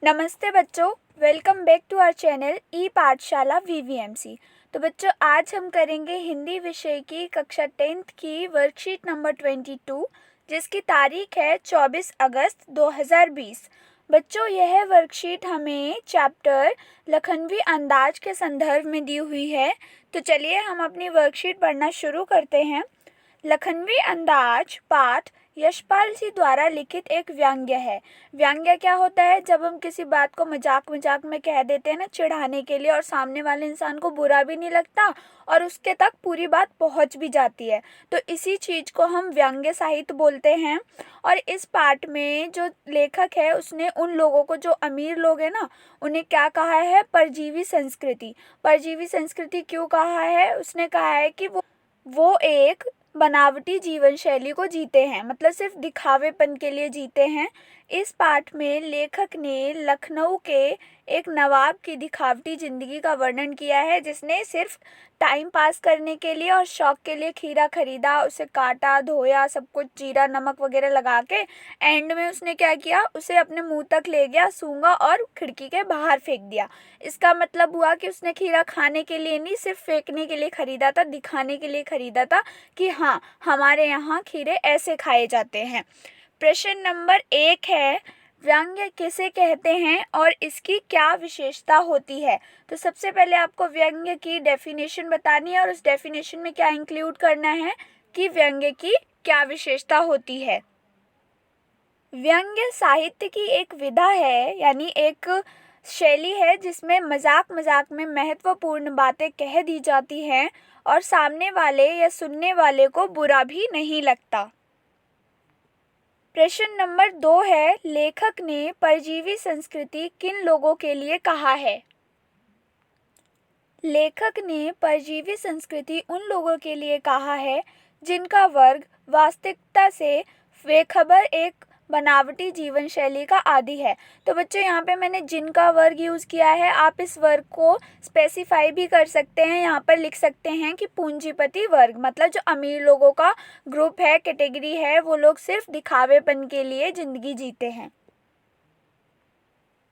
नमस्ते बच्चों, welcome back to our channel e Pathshala VVMC. तो बच्चों, आज हम करेंगे हिंदी विषय की कक्षा 10th की वर्कशीट नंबर 22, जिसकी तारीख है 24 अगस्त 2020। बच्चों, यह वर्कशीट हमें चैप्टर लखनवी अंदाज के संदर्भ में दी हुई है। तो चलिए हम अपनी वर्कशीट पढ़ना शुरू करते हैं। लखनवी अंदाज पाठ यशपाल जी द्वारा लिखित एक व्यंग्य है। व्यंग्य क्या होता है? जब हम किसी बात को मजाक मजाक में कह देते हैं ना, चिढ़ाने के लिए, और सामने वाले इंसान को बुरा भी नहीं लगता और उसके तक पूरी बात पहुंच भी जाती है, तो इसी चीज़ को हम व्यंग्य साहित्य बोलते हैं। और इस पाठ में जो लेखक है उसने उन लोगों को, जो अमीर लोग हैं ना, उन्हें क्या कहा है? परजीवी संस्कृति। परजीवी संस्कृति क्यों कहा है? उसने कहा है कि वो एक बनावटी जीवन शैली को जीते हैं, मतलब सिर्फ दिखावेपन के लिए जीते हैं। इस पाठ में लेखक ने लखनऊ के एक नवाब की दिखावटी ज़िंदगी का वर्णन किया है, जिसने सिर्फ टाइम पास करने के लिए और शौक के लिए खीरा खरीदा, उसे काटा, धोया, सब कुछ जीरा नमक वगैरह लगा के एंड में उसने क्या किया? उसे अपने मुंह तक ले गया, सूंघा और खिड़की के बाहर फेंक दिया। इसका मतलब हुआ कि उसने खीरा खाने के लिए नहीं, सिर्फ फेंकने के लिए खरीदा था, दिखाने के लिए खरीदा था कि हाँ, हमारे यहाँ खीरे ऐसे खाए जाते हैं। प्रश्न नंबर 1 है, व्यंग्य किसे कहते हैं और इसकी क्या विशेषता होती है? तो सबसे पहले आपको व्यंग्य की डेफिनेशन बतानी है और उस डेफिनेशन में क्या इंक्लूड करना है कि व्यंग्य की क्या विशेषता होती है। व्यंग्य साहित्य की एक विधा है, यानी एक शैली है जिसमें मजाक मजाक में महत्वपूर्ण बातें कह दी जाती हैं और सामने वाले या सुनने वाले को बुरा भी नहीं लगता। प्रश्न नंबर 2 है, लेखक ने परजीवी संस्कृति किन लोगों के लिए कहा है? लेखक ने परजीवी संस्कृति उन लोगों के लिए कहा है जिनका वर्ग वास्तविकता से बेखबर एक बनावटी जीवन शैली का आदी है। तो बच्चों, यहाँ पे मैंने जिनका वर्ग यूज़ किया है, आप इस वर्ग को स्पेसिफाई भी कर सकते हैं। यहाँ पर लिख सकते हैं कि पूंजीपति वर्ग, मतलब जो अमीर लोगों का ग्रुप है, कैटेगरी है, वो लोग सिर्फ दिखावेपन के लिए ज़िंदगी जीते हैं।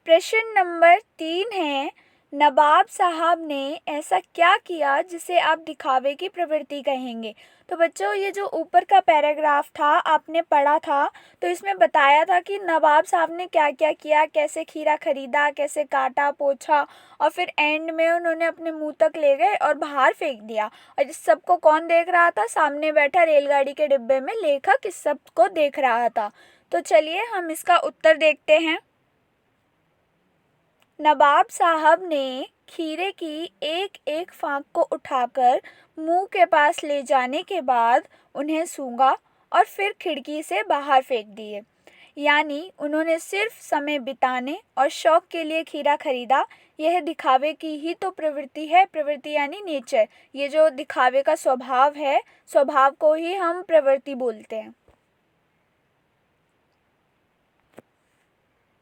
प्रश्न नंबर 3 है, नवाब साहब ने ऐसा क्या किया जिसे आप दिखावे की प्रवृत्ति कहेंगे? तो बच्चों, ये जो ऊपर का पैराग्राफ था आपने पढ़ा था, तो इसमें बताया था कि नवाब साहब ने क्या क्या किया, कैसे खीरा खरीदा, कैसे काटा, पोछा, और फिर एंड में उन्होंने अपने मुंह तक ले गए और बाहर फेंक दिया। और इस सब को कौन देख रहा था? सामने बैठा रेलगाड़ी के डिब्बे में लेखक इस सब को देख रहा था। तो चलिए हम इसका उत्तर देखते हैं। नवाब साहब ने खीरे की एक एक फाँक को उठाकर मुंह के पास ले जाने के बाद उन्हें सूंघा और फिर खिड़की से बाहर फेंक दिए। यानी उन्होंने सिर्फ समय बिताने और शौक के लिए खीरा खरीदा। यह दिखावे की ही तो प्रवृत्ति है। प्रवृत्ति यानी नेचर। ये जो दिखावे का स्वभाव है, स्वभाव को ही हम प्रवृत्ति बोलते हैं।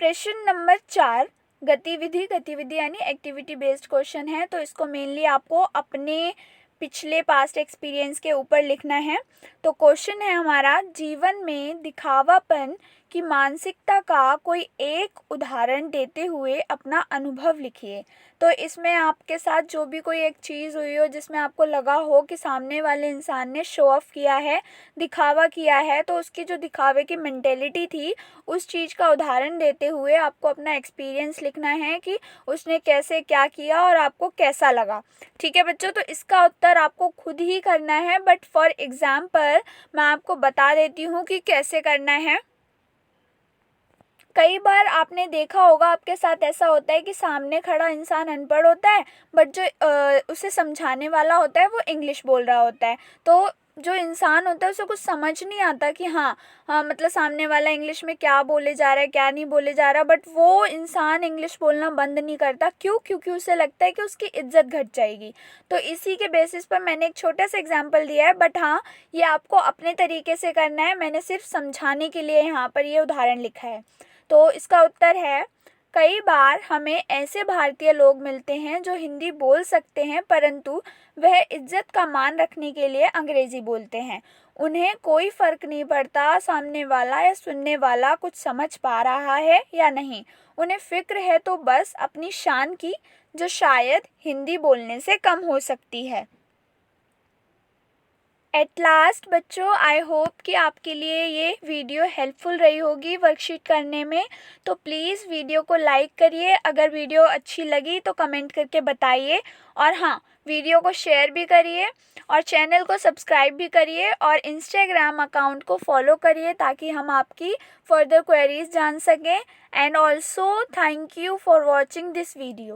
प्रश्न नंबर 4, गतिविधि यानी एक्टिविटी बेस्ड क्वेश्चन है, तो इसको मेनली आपको अपने पिछले पास्ट एक्सपीरियंस के ऊपर लिखना है। तो क्वेश्चन है हमारा, जीवन में दिखावापन की मानसिकता का कोई एक उदाहरण देते हुए अपना अनुभव लिखिए। तो इसमें आपके साथ जो भी कोई एक चीज़ हुई हो जिसमें आपको लगा हो कि सामने वाले इंसान ने शो ऑफ किया है, दिखावा किया है, तो उसकी जो दिखावे की मेंटेलिटी थी, उस चीज़ का उदाहरण देते हुए आपको अपना एक्सपीरियंस लिखना है कि उसने कैसे क्या किया और आपको कैसा लगा। ठीक है बच्चों, तो इसका उत्तर आपको खुद ही करना है, बट फॉर एग्जाम्पल मैं आपको बता देती हूँ कि कैसे करना है। कई बार आपने देखा होगा, आपके साथ ऐसा होता है कि सामने खड़ा इंसान अनपढ़ होता है, बट जो उसे समझाने वाला होता है वो इंग्लिश बोल रहा होता है। तो जो इंसान होता है उसे कुछ समझ नहीं आता कि हाँ, मतलब सामने वाला इंग्लिश में क्या बोले जा रहा है, क्या नहीं बोले जा रहा, बट वो इंसान इंग्लिश बोलना बंद नहीं करता। क्यों? क्योंकि उसे लगता है कि उसकी इज्जत घट जाएगी। तो इसी के बेसिस पर मैंने एक छोटा सा एग्जाम्पल दिया है, बट हाँ, ये आपको अपने तरीके से करना है। मैंने सिर्फ समझाने के लिए यहाँ पर ये उदाहरण लिखा है। तो इसका उत्तर है, कई बार हमें ऐसे भारतीय लोग मिलते हैं जो हिंदी बोल सकते हैं, परंतु वह इज्जत का मान रखने के लिए अंग्रेजी बोलते हैं। उन्हें कोई फ़र्क नहीं पड़ता सामने वाला या सुनने वाला कुछ समझ पा रहा है या नहीं। उन्हें फ़िक्र है तो बस अपनी शान की, जो शायद हिंदी बोलने से कम हो सकती है। एट लास्ट बच्चों, आई होप कि आपके लिए ये वीडियो हेल्पफुल रही होगी वर्कशीट करने में। तो प्लीज़ वीडियो को लाइक करिए, अगर वीडियो अच्छी लगी तो कमेंट करके बताइए, और हाँ, वीडियो को शेयर भी करिए और चैनल को सब्सक्राइब भी करिए और इंस्टाग्राम अकाउंट को फॉलो करिए ताकि हम आपकी फर्दर क्वेरीज जान सकें। And also thank you for watching this video.